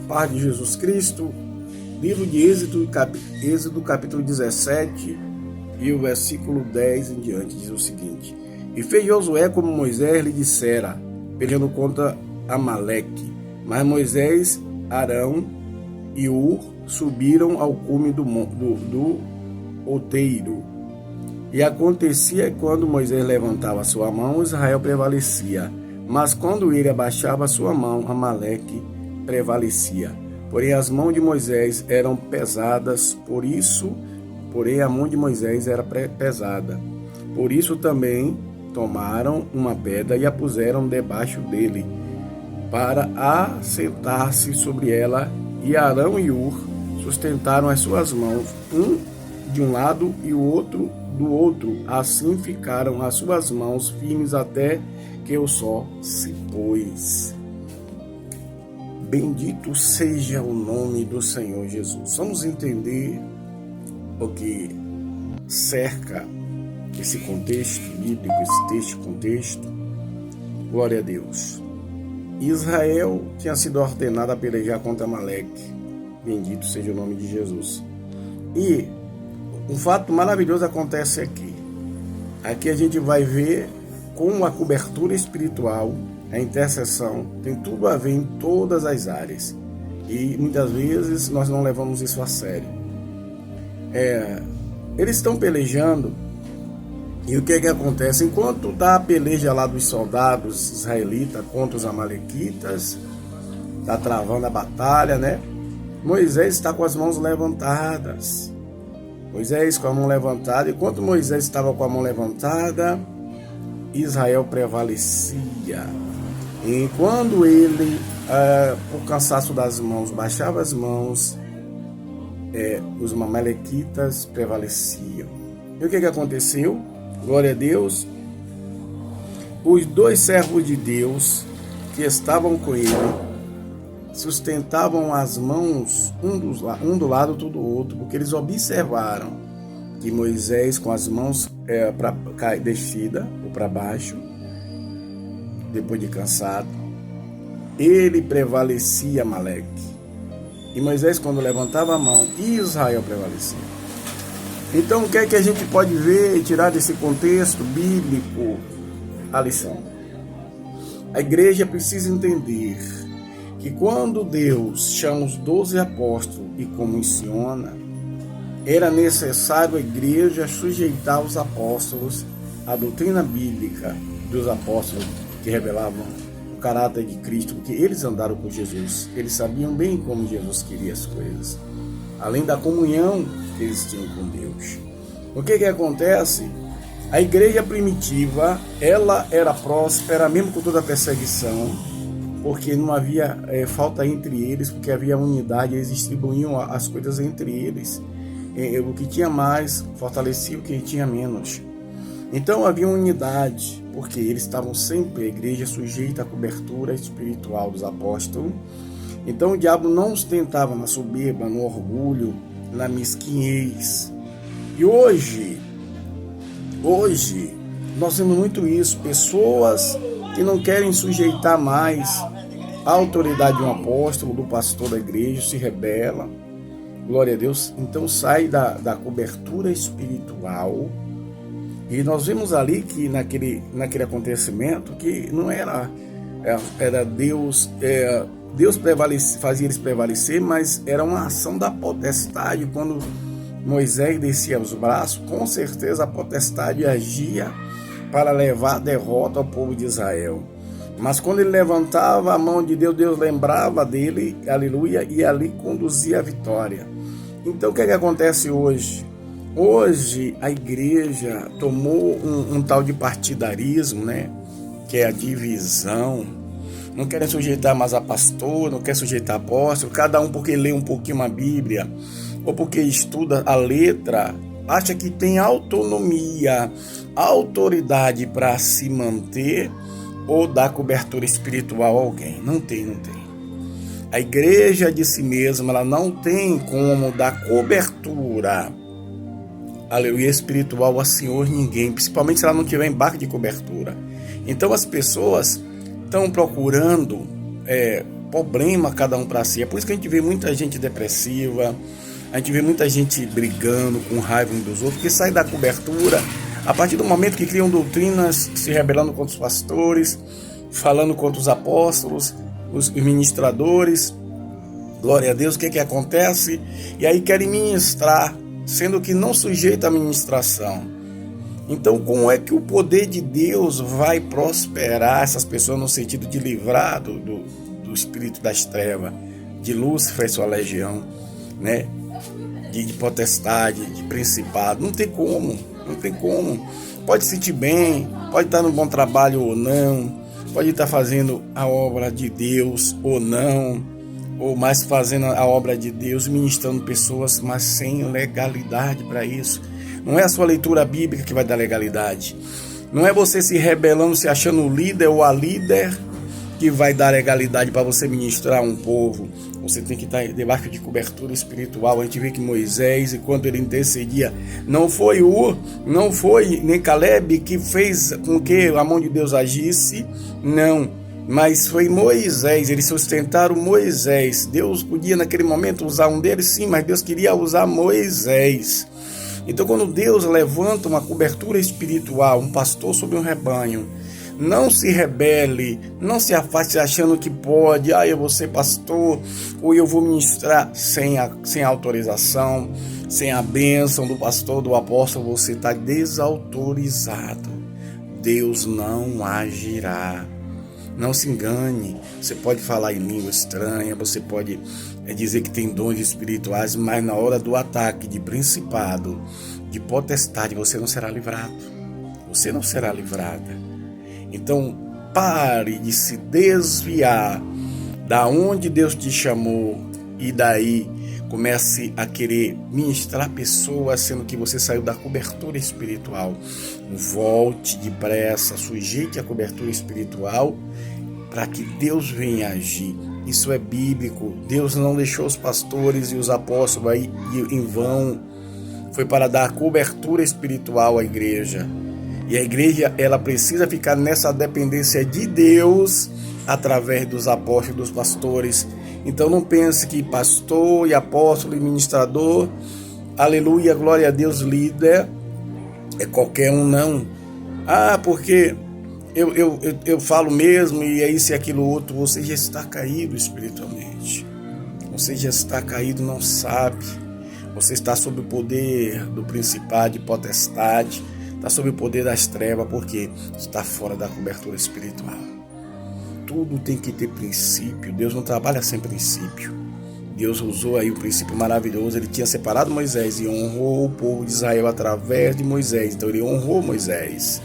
paz de Jesus Cristo. Livro de Êxodo capítulo 17 e o versículo 10 em diante diz o seguinte: E fez Josué como Moisés lhe dissera, peleando contra Amaleque. Mas Moisés, Arão e Hur subiram ao cume do outeiro. E acontecia que quando Moisés levantava sua mão, Israel prevalecia. Mas quando ele abaixava sua mão, Amaleque prevalecia. Porém as mãos de Moisés eram pesadas, porém a mão de Moisés era pesada. Por isso também tomaram uma pedra e a puseram debaixo dele, para assentar-se sobre ela, e Arão e Hur sustentaram as suas mãos, um de um lado e o outro do outro. Assim ficaram as suas mãos firmes até que o sol se pôs. Bendito seja o nome do Senhor Jesus. Vamos entender o que cerca esse contexto bíblico, esse contexto. Glória a Deus. Israel tinha sido ordenado a pelejar contra Amaleque. Bendito seja o nome de Jesus. E um fato maravilhoso acontece aqui. Aqui a gente vai ver como a cobertura espiritual, a intercessão, tem tudo a ver em todas as áreas. E muitas vezes nós não levamos isso a sério. Eles estão pelejando, e o que acontece? Enquanto está a peleja lá dos soldados israelitas contra os amalequitas, está travando a batalha, né? Moisés está com as mãos levantadas. Moisés com a mão levantada, e enquanto Moisés estava com a mão levantada, Israel prevalecia. E quando ele, por cansaço das mãos, baixava as mãos, os amalequitas prevaleciam. E o que aconteceu? Glória a Deus. Os dois servos de Deus que estavam com ele sustentavam as mãos um do lado do outro, porque eles observaram que Moisés com as mãos descida ou para baixo, depois de cansado, ele prevalecia Amaleque. E Moisés, quando levantava a mão, Israel prevalecia. Então, o que é que a gente pode ver e tirar desse contexto bíblico? A lição. A igreja precisa entender que quando Deus chama os 12 apóstolos e comissiona, era necessário a igreja sujeitar os apóstolos à doutrina bíblica dos apóstolos que revelavam o caráter de Cristo, porque eles andaram com Jesus, eles sabiam bem como Jesus queria as coisas, além da comunhão que eles tinham com Deus. O que acontece? A igreja primitiva, ela era próspera, mesmo com toda a perseguição, porque não havia falta entre eles, porque havia unidade, eles distribuíam as coisas entre eles. O que tinha mais fortalecia o que tinha menos. Então havia unidade, porque eles estavam sempre, a igreja, sujeita à cobertura espiritual dos apóstolos. Então o diabo não os tentava na soberba, no orgulho, na mesquinhez. E hoje nós vemos muito isso, pessoas que não querem sujeitar mais a autoridade de um apóstolo, do pastor da igreja, se rebela. Glória a Deus. Então sai da cobertura espiritual. E nós vimos ali que naquele acontecimento que não era Deus, Deus fazia eles prevalecer, mas era uma ação da potestade. Quando Moisés descia os braços, com certeza a potestade agia para levar a derrota ao povo de Israel. Mas quando ele levantava a mão de Deus, Deus lembrava dele, aleluia, e ali conduzia a vitória. Então o que acontece hoje? Hoje a igreja tomou um tal de partidarismo, né? Que é a divisão. Não querem sujeitar mais a pastor, não quer sujeitar a apóstolo, cada um porque lê um pouquinho a Bíblia, ou porque estuda a letra, acha que tem autonomia, autoridade para se manter ou dar cobertura espiritual a alguém. Não tem. A igreja de si mesma, ela não tem como dar cobertura, aleluia, espiritual a senhor ninguém, principalmente se ela não tiver embarque de cobertura. Então as pessoas estão procurando problema cada um para si. É por isso que a gente vê muita gente depressiva, a gente vê muita gente brigando com raiva uns dos outros, porque sai da cobertura a partir do momento que criam doutrinas, se rebelando contra os pastores, falando contra os apóstolos, os ministradores. Glória a Deus, o que que acontece? E aí querem ministrar, sendo que não sujeita à ministração. Então, como é que o poder de Deus vai prosperar essas pessoas no sentido de livrar do espírito das trevas, de Lúcifer e sua legião, né? De potestade, de principado? Não tem como, não tem como. Pode se sentir bem, pode estar no bom trabalho ou não, pode estar fazendo a obra de Deus ou não, ou mais fazendo a obra de Deus, ministrando pessoas, mas sem legalidade para isso. Não é a sua leitura bíblica que vai dar legalidade. Não é você se rebelando, se achando o líder ou a líder que vai dar legalidade para você ministrar um povo. Você tem que estar debaixo de cobertura espiritual. A gente vê que Moisés, enquanto ele intercedia, não foi nem Caleb que fez com que a mão de Deus agisse, não. Mas foi Moisés, eles sustentaram Moisés. Deus podia naquele momento usar um deles, sim, mas Deus queria usar Moisés. Então, quando Deus levanta uma cobertura espiritual, um pastor sobre um rebanho, não se rebele, não se afaste achando que pode, eu vou ser pastor, ou eu vou ministrar sem autorização, sem a bênção do pastor, do apóstolo, você está desautorizado. Deus não agirá. Não se engane, você pode falar em língua estranha, você pode dizer que tem dons espirituais, mas na hora do ataque de principado, de potestade, você não será livrado. Você não será livrada. Então, pare de se desviar da onde Deus te chamou e daí comece a querer ministrar pessoas, sendo que você saiu da cobertura espiritual. Volte depressa, sujeite a cobertura espiritual para que Deus venha agir. Isso é bíblico. Deus não deixou os pastores e os apóstolos aí em vão. Foi para dar cobertura espiritual à igreja. E a igreja, ela precisa ficar nessa dependência de Deus através dos apóstolos e dos pastores. Então não pense que pastor e apóstolo e ministrador, aleluia, glória a Deus, líder, é qualquer um, não. Porque eu falo mesmo e é isso e aquilo outro. Você já está caído espiritualmente. Você já está caído, não sabe. Você está sob o poder do principado e potestade. Está sob o poder das trevas porque está fora da cobertura espiritual. Tudo tem que ter princípio. Deus não trabalha sem princípio. Deus usou aí o princípio maravilhoso. Ele tinha separado Moisés e honrou o povo de Israel através de Moisés. Então ele honrou Moisés.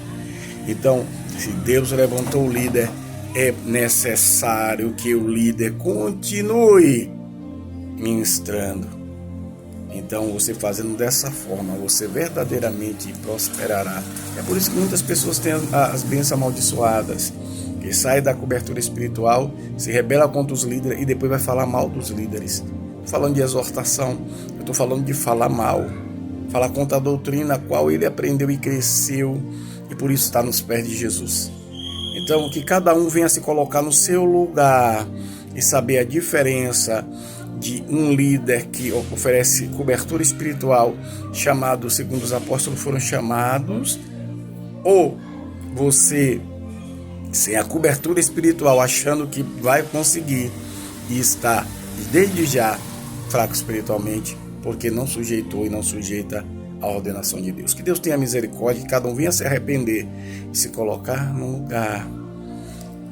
Então, se Deus levantou o líder, é necessário que o líder continue ministrando. Então, você fazendo dessa forma, você verdadeiramente prosperará. É por isso que muitas pessoas têm as bênçãos amaldiçoadas, que saem da cobertura espiritual, se rebela contra os líderes e depois vai falar mal dos líderes. Estou falando de exortação, eu estou falando de falar mal, falar contra a doutrina a qual ele aprendeu e cresceu, e por isso está nos pés de Jesus. Então, que cada um venha se colocar no seu lugar e saber a diferença de um líder que oferece cobertura espiritual, chamado, segundo os apóstolos foram chamados, ou você, sem a cobertura espiritual, achando que vai conseguir e está, desde já, fraco espiritualmente, porque não sujeitou e não sujeita a ordenação de Deus. Que Deus tenha misericórdia, que cada um venha se arrepender e se colocar no lugar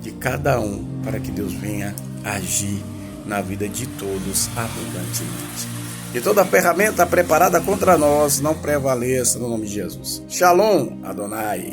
de cada um, para que Deus venha agir na vida de todos abundantemente. E toda ferramenta preparada contra nós não prevaleça no nome de Jesus. Shalom, Adonai.